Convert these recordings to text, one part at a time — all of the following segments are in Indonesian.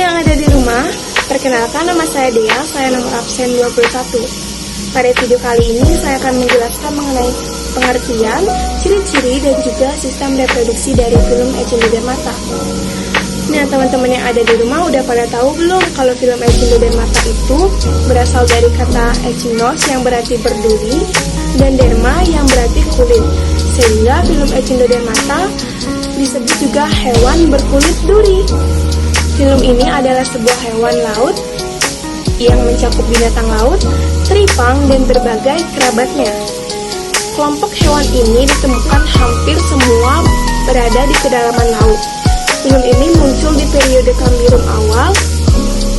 yang ada di rumah, perkenalkan nama saya Dea, saya nomor absen 21. Pada video kali ini saya akan menjelaskan mengenai pengertian, ciri-ciri, dan juga sistem reproduksi dari film Echinodermata. Nah, teman-teman yang ada di rumah udah pada tahu belum kalau film Echinodermata itu berasal dari kata echinos yang berarti berduri dan derma yang berarti kulit. Sehingga film Echinodermata disebut juga hewan berkulit duri. Film ini adalah sebuah hewan laut yang mencakup binatang laut, teripang, dan berbagai kerabatnya. Kelompok hewan ini ditemukan hampir semua berada di kedalaman laut. Film ini muncul di periode Kambrium awal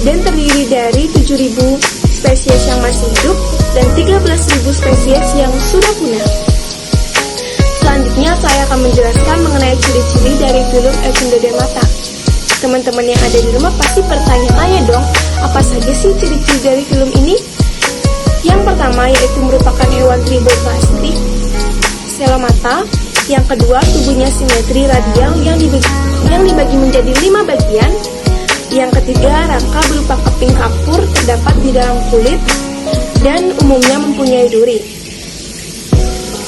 dan terdiri dari 7.000 spesies yang masih hidup dan 13.000 spesies yang sudah punah. Selanjutnya saya akan menjelaskan mengenai ciri-ciri dari film Echinodermata. Teman-teman yang ada di rumah pasti bertanya-tanya dong, apa saja sih ciri-ciri dari film ini? Yang pertama yaitu merupakan hewan triboplastik, selomata. Yang kedua, tubuhnya simetri radial yang dibagi menjadi 5 bagian. Yang ketiga, rangka berupa keping kapur terdapat di dalam kulit dan umumnya mempunyai duri.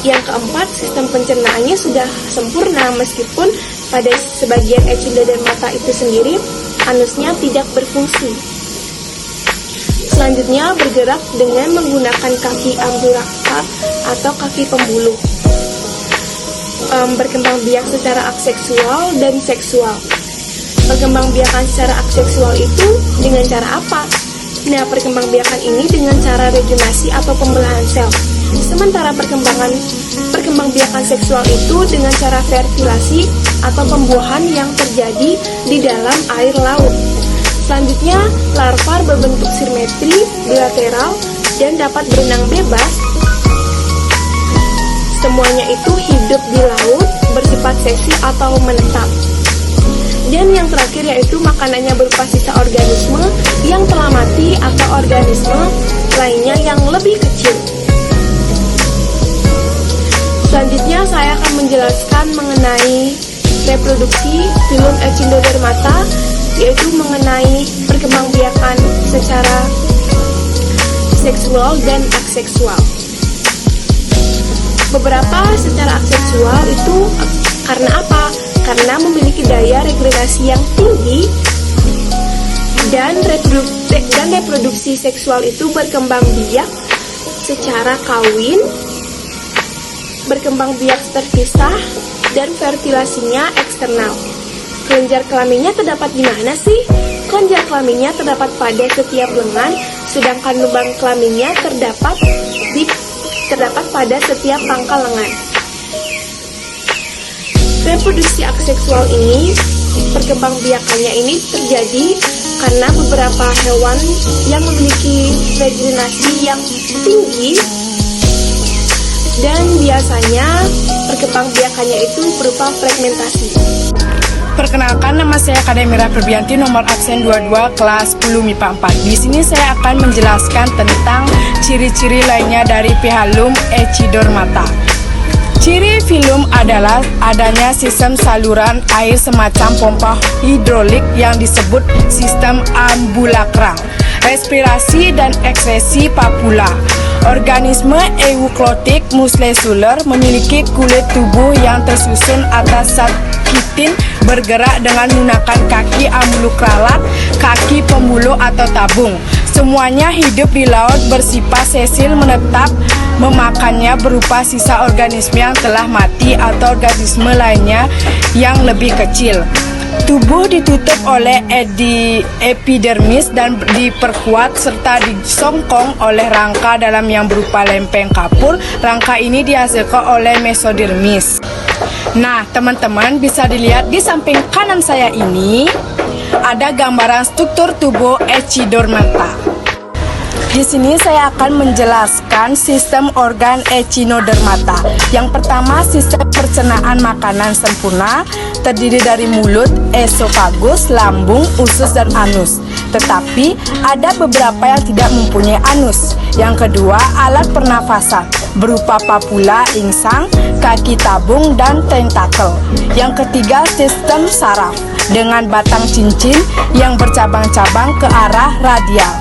Yang keempat, sistem pencernaannya sudah sempurna meskipun pada sebagian Echinodermata itu sendiri anusnya tidak berfungsi. Selanjutnya bergerak dengan menggunakan kaki ambulakta atau kaki pembuluh. Berkembang biak secara aseksual dan seksual. Perkembangbiakan secara aseksual itu dengan cara apa? Nah, perkembangbiakan ini dengan cara regenerasi atau pembelahan sel. Sementara perkembangbiakan seksual itu dengan cara fertilasi atau pembuahan yang terjadi di dalam air laut. Selanjutnya, larva berbentuk simetri bilateral dan dapat berenang bebas. Semuanya itu hidup di laut, bersifat sesi atau menetap. Dan yang terakhir yaitu makanannya berupa sisa organisme yang telah mati atau organisme lainnya yang lebih kecil. Selanjutnya saya akan menjelaskan mengenai reproduksi film Echinodermata, yaitu mengenai perkembangbiakan secara seksual dan aseksual. Beberapa secara aseksual itu karena apa? Karena memiliki daya regenerasi yang tinggi dan reproduksi seksual itu berkembang biak secara kawin, berkembang biak terpisah, dan fertilasinya eksternal. Kelenjar kelaminnya terdapat di mana sih? Kelenjar kelaminnya terdapat pada setiap lengan, sedangkan lubang kelaminnya terdapat pada setiap pangkal lengan. Reproduksi aseksual ini, perkembangbiakannya ini terjadi karena beberapa hewan yang memiliki regenerasi yang tinggi dan biasanya perkembangbiakannya itu berupa fragmentasi. Perkenalkan, nama saya Kademira Febrianti, nomor absen 22 kelas 10 MIPA 4. Di sini saya akan menjelaskan tentang ciri-ciri lainnya dari Phylum Echinodermata. Ciri film adalah adanya sistem saluran air semacam pompa hidrolik yang disebut sistem ambulakral, respirasi dan ekskresi papula. Organisme euklotik musclesular memiliki kulit tubuh yang tersusun atas zat kitin, bergerak dengan menggunakan kaki ambulakralat, kaki pembuluh atau tabung. Semuanya hidup di laut, bersifat sesil, menetap, memakannya berupa sisa organisme yang telah mati atau organisme lainnya yang lebih kecil. Tubuh ditutup oleh epidermis dan diperkuat serta disongkong oleh rangka dalam yang berupa lempeng kapur. Rangka ini dihasilkan oleh mesodermis. Nah, teman-teman bisa dilihat di samping kanan saya ini ada gambaran struktur tubuh Echinodermata. Di sini saya akan menjelaskan sistem organ Echinodermata. Yang pertama, sistem pencernaan makanan sempurna terdiri dari mulut, esofagus, lambung, usus, dan anus. Tetapi ada beberapa yang tidak mempunyai anus. Yang kedua, alat pernafasan berupa papula, insang, kaki tabung, dan tentakel. Yang ketiga, sistem saraf dengan batang cincin yang bercabang-cabang ke arah radial.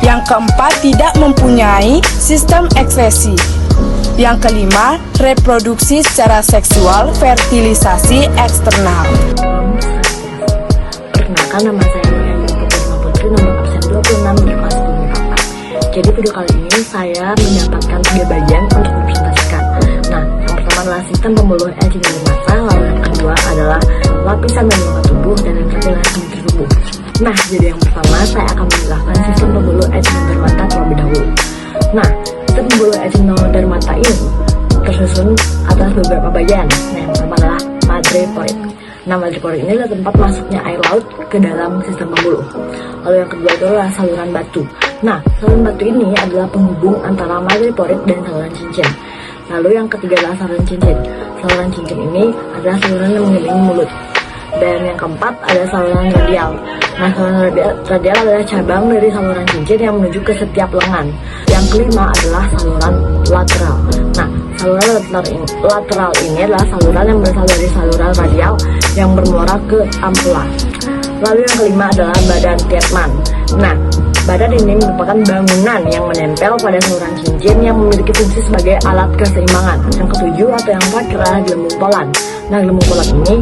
Yang keempat, tidak mempunyai sistem ekskresi. Yang kelima, reproduksi secara seksual, fertilisasi eksternal. Perkenalkan, nama saya Nurhayati Putri, nomor absen 26 di kelas 10 Jadi video kali ini saya mendapatkan 3 bagian untuk dipresentasikan. Nah, yang pertama adalah sistem pembuluh echinodera mata, lalu yang kedua adalah lapisan membrana tubuh, dan yang ketiga adalah simetri tubuh. Nah, jadi yang pertama saya akan menjelaskan sistem pembuluh echinodera mata terlebih dahulu. Nah, sistem pembuluh echinodera mata ini tersusun atas beberapa bagian. Nah, yang pertama adalah madreporit. Nah, madreporit ini adalah tempat masuknya air laut ke dalam sistem pembuluh. Lalu yang kedua itu adalah saluran batu. Nah, saluran batu ini adalah penghubung antara madreporit dan saluran cincin. Lalu yang ketiga adalah saluran cincin. Saluran cincin ini adalah saluran yang mengelilingi mulut. Dan yang keempat ada saluran radial. Nah, saluran radial adalah cabang dari saluran cincin yang menuju ke setiap lengan. Yang kelima adalah saluran lateral. Nah, saluran lateral ini adalah saluran yang berasal dari saluran radial yang bermuara ke ampula. Lalu yang kelima adalah badan Tiedemann. Nah, badan ini merupakan bangunan yang menempel pada saluran cincin yang memiliki fungsi sebagai alat keseimbangan. Yang ketujuh atau yang terakhir adalah gelembung Poland. Nah, gelembung Poland ini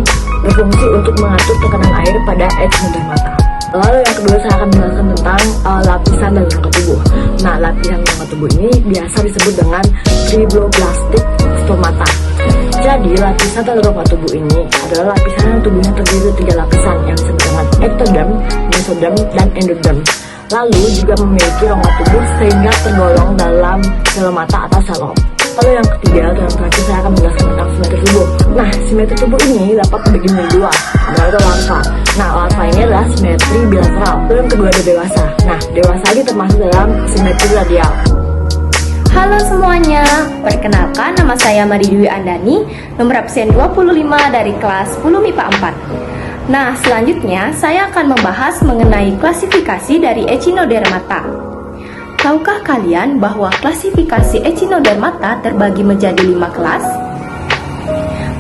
berfungsi untuk mengatur tekanan air pada echinodera mata. Lalu yang kedua saya akan menjelaskan tentang lapisan dan rangka tubuh. Nah, lapisan rangka tubuh ini biasa disebut dengan fibroblastik stomata. Jadi lapisan dan rangka tubuh ini adalah lapisan yang tubuhnya terdiri dari 3 lapisan yang disebut dengan ektoderm, mesoderm, dan endoderm. Lalu juga memiliki rongga tubuh sehingga tergolong dalam sel mata atau selom. Lalu yang ketiga atau yang terakhir saya akan menjelaskan tentang simetri tubuh. Nah, simetri tubuh ini dapat dibagi menjadi 2, yaitu larva. Nah, larva ini adalah simetri bilateral. Lalu yang kedua ada dewasa. Nah, dewasa ini termasuk dalam simetri radial. Halo semuanya, perkenalkan nama saya Mari Dwi Andani, nomor absen 25 dari kelas 10 MIPA 4. Nah, selanjutnya saya akan membahas mengenai klasifikasi dari echinodera mata. Tahukah kalian bahwa klasifikasi echinodera mata terbagi menjadi 5 kelas?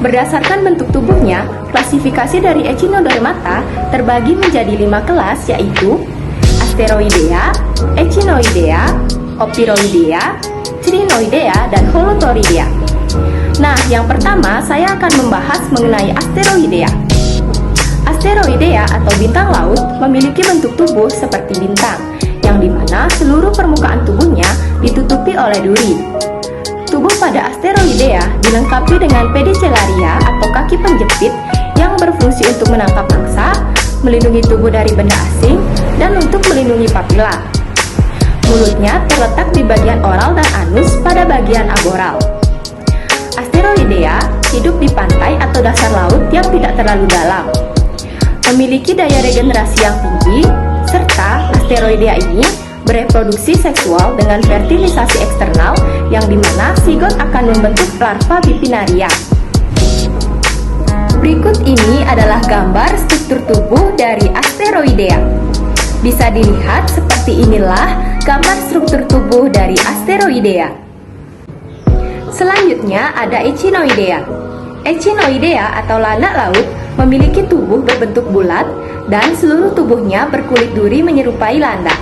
Berdasarkan bentuk tubuhnya, klasifikasi dari echinodera mata terbagi menjadi 5 kelas, yaitu asteroidea, echinoidea, opiroidea, crinoidea, dan holotoridea. Nah, yang pertama saya akan membahas mengenai asteroidea. Asteroidea atau bintang laut memiliki bentuk tubuh seperti bintang, yang dimana seluruh permukaan tubuhnya ditutupi oleh duri. Tubuh pada asteroidea dilengkapi dengan pedicelaria atau kaki penjepit yang berfungsi untuk menangkap mangsa, melindungi tubuh dari benda asing, dan untuk melindungi papila. Mulutnya terletak di bagian oral dan anus pada bagian aboral. Asteroidea hidup di pantai atau dasar laut yang tidak terlalu dalam. Memiliki daya regenerasi yang tinggi, serta asteroidea ini bereproduksi seksual dengan fertilisasi eksternal yang dimana sigot akan membentuk larva bipinaria. Berikut ini adalah gambar struktur tubuh dari asteroidea. Bisa dilihat seperti inilah gambar struktur tubuh dari asteroidea. Selanjutnya ada echinoidea. Echinoidea atau landak laut memiliki tubuh berbentuk bulat dan seluruh tubuhnya berkulit duri menyerupai landak.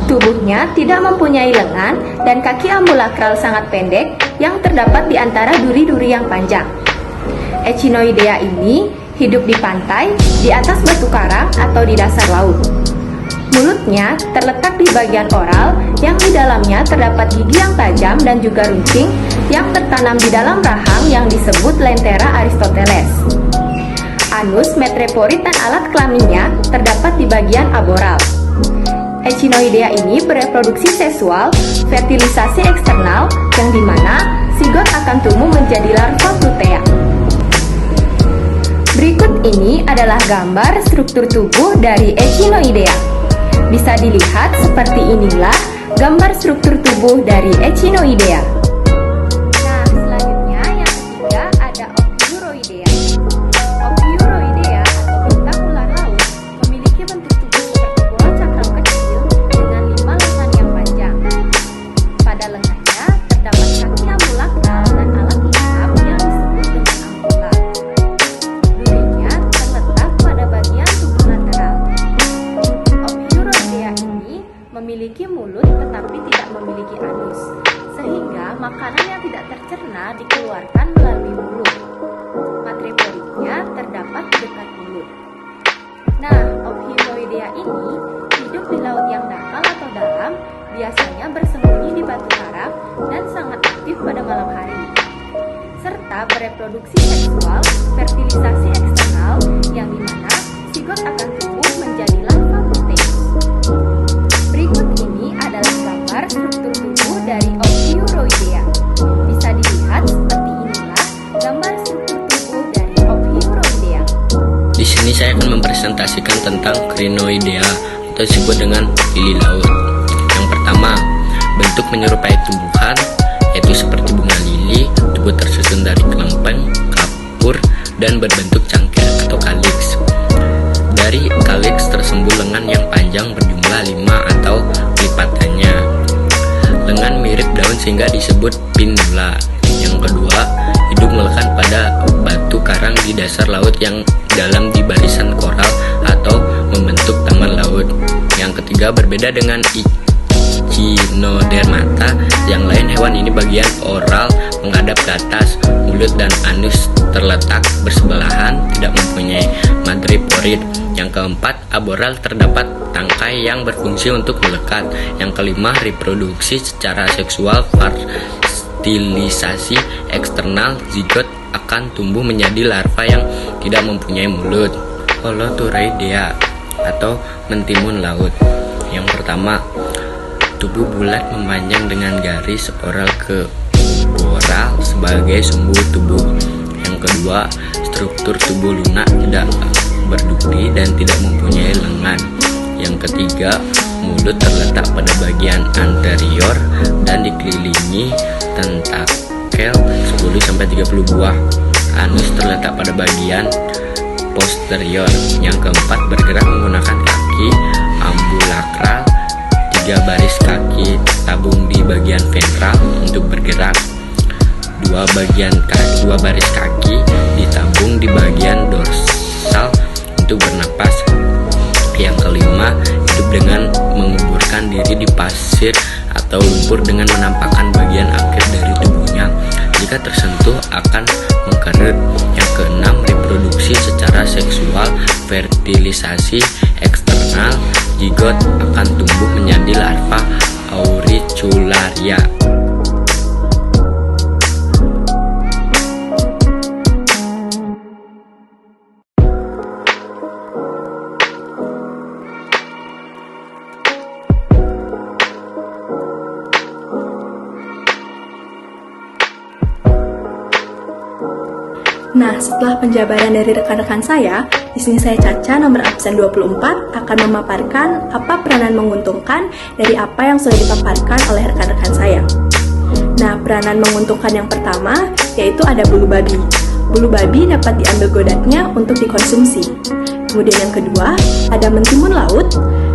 Tubuhnya tidak mempunyai lengan dan kaki ambulakral sangat pendek yang terdapat di antara duri-duri yang panjang. Echinoidea ini hidup di pantai, di atas batu karang atau di dasar laut. Mulutnya terletak di bagian oral yang di dalamnya terdapat gigi yang tajam dan juga runcing yang tertanam di dalam rahang yang disebut lentera Aristoteles. Anus, metreporit, dan alat kelaminnya terdapat di bagian aboral. Echinoidea ini bereproduksi seksual, fertilisasi eksternal yang dimana sigot akan tumbuh menjadi larva plutea. Berikut ini adalah gambar struktur tubuh dari echinoidea. Bisa dilihat seperti inilah gambar struktur tubuh dari echinoidea. Nah, selanjutnya yang ketiga ada opiuroidea. Opiuroidea atau bintang ular laut memiliki bentuk tubuh seperti bola cakram kecil dengan 5 lengan yang panjang. Pada lengannya terdapat kaki ambulakral dan alat lengkap yang disebut dengan ampula. Durinya terletak pada bagian Echinoidea ini hidup di laut yang dangkal atau dalam, biasanya bersembunyi di batu karang dan sangat aktif pada malam hari. Serta bereproduksi seksual, fertilisasi eksternal, yang dimana zigot akan tumbuh menjadi larva proteus. Berikut ini adalah gambar struktur tubuh dari Ophiuroidea. Bisa dilihat seperti inilah gambar struktur tubuh dari Ophiuroidea. Di sini saya akan mempresentasikan tentang Crinoidea atau disebut dengan lili laut. Yang pertama, bentuk menyerupai tumbuhan, yaitu seperti bunga lili. Tubuh tersusun dari kelempeng, kapur, dan berbentuk cangkir atau kaliks. Dari kaliks tersembul lengan yang panjang berjumlah 5 atau lipatannya. Lengan mirip daun sehingga disebut pinula. Yang kedua, hidup melekat pada batu karang di dasar laut yang dalam di barisan koral atau membentuk taman laut. Yang ketiga, berbeda dengan Echinodermata yang lain, hewan ini bagian oral menghadap ke atas, mulut dan anus terletak bersebelahan, tidak mempunyai madreporid. Yang keempat, aboral terdapat tangkai yang berfungsi untuk melekat. Yang kelima, reproduksi secara seksual, fertilisasi eksternal, zigot akan tumbuh menjadi larva yang tidak mempunyai mulut. Holoturoidea atau mentimun laut. Yang pertama, tubuh bulat memanjang dengan garis oral ke boral sebagai sumbu tubuh. Yang kedua, struktur tubuh lunak tidak berduri dan tidak mempunyai lengan. Yang ketiga, mulut terletak pada bagian anterior dan dikelilingi tentakel 10-30 buah. Anus terletak pada bagian posterior. Yang keempat, bergerak menggunakan kaki ambulakral, 3 baris kaki tabung di bagian ventral untuk bergerak, 2 baris kaki ditabung di bagian dorsal untuk bernapas. Yang kelima, hidup dengan menguburkan diri di pasir atau lumpur dengan menampakkan bagian akhir dari tubuhnya. Jika tersentuh akan mengkerut. Yang keenam, reproduksi secara seksual, fertilisasi eksternal, zigot akan tumbuh menjadi larva auricularia. Nah, setelah penjabaran dari rekan-rekan saya, di sini saya Caca, nomor absen 24, akan memaparkan apa peranan menguntungkan dari apa yang sudah dipaparkan oleh rekan-rekan saya. Nah, peranan menguntungkan yang pertama yaitu ada bulu babi. Bulu babi dapat diambil godaknya untuk dikonsumsi. Kemudian yang kedua, ada mentimun laut,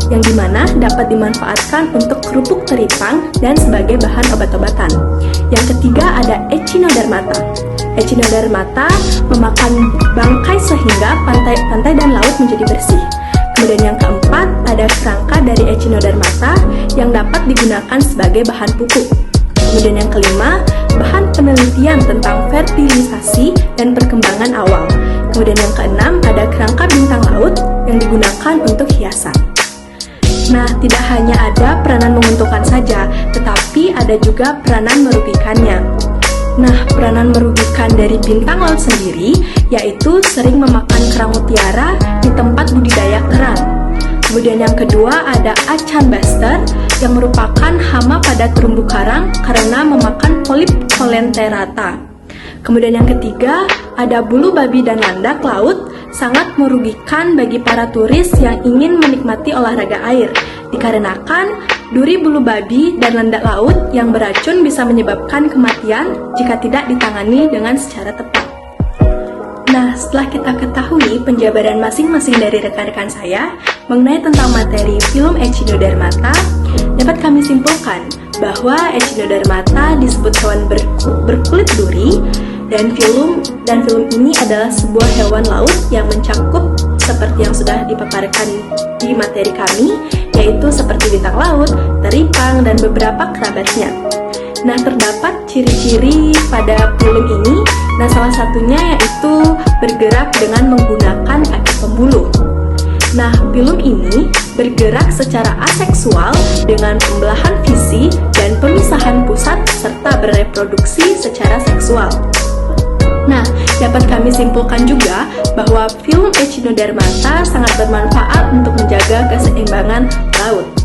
yang dimana dapat dimanfaatkan untuk kerupuk teripang dan sebagai bahan obat-obatan. Yang ketiga, ada Echinodermata. Echinodermata memakan bangkai sehingga pantai dan laut menjadi bersih. Kemudian yang keempat, ada kerangka dari Echinodermata yang dapat digunakan sebagai bahan pupuk. Kemudian yang kelima, bahan penelitian tentang fertilisasi dan perkembangan awal. Kemudian yang keenam, ada kerangka bintang laut yang digunakan untuk hiasan. Nah, tidak hanya ada peranan menguntungkan saja, tetapi ada juga peranan merugikannya. Nah, peranan merugikan dari bintang laut sendiri yaitu sering memakan kerang mutiara di tempat budidaya kerang. Kemudian yang kedua ada acan buster yang merupakan hama pada terumbu karang karena memakan polip colenterata. Kemudian yang ketiga ada bulu babi dan landak laut, sangat merugikan bagi para turis yang ingin menikmati olahraga air dikarenakan duri bulu babi dan landak laut yang beracun bisa menyebabkan kematian jika tidak ditangani dengan secara tepat. Nah, setelah kita ketahui penjabaran masing-masing dari rekan-rekan saya mengenai tentang materi film Echinodermata, dapat kami simpulkan bahwa Echinodermata disebut hewan berkulit duri dan film ini adalah sebuah hewan laut yang mencakup seperti yang sudah dipaparkan di materi kami, yaitu seperti bintang laut, teripang, dan beberapa kerabatnya. Nah, terdapat ciri-ciri pada film ini. Nah, salah satunya yaitu bergerak dengan menggunakan kaki pembuluh. Nah, filum ini bergerak secara aseksual dengan pembelahan visi dan pemisahan pusat serta bereproduksi secara seksual. Nah, dapat kami simpulkan juga bahwa filum Echinodermata sangat bermanfaat untuk menjaga keseimbangan laut.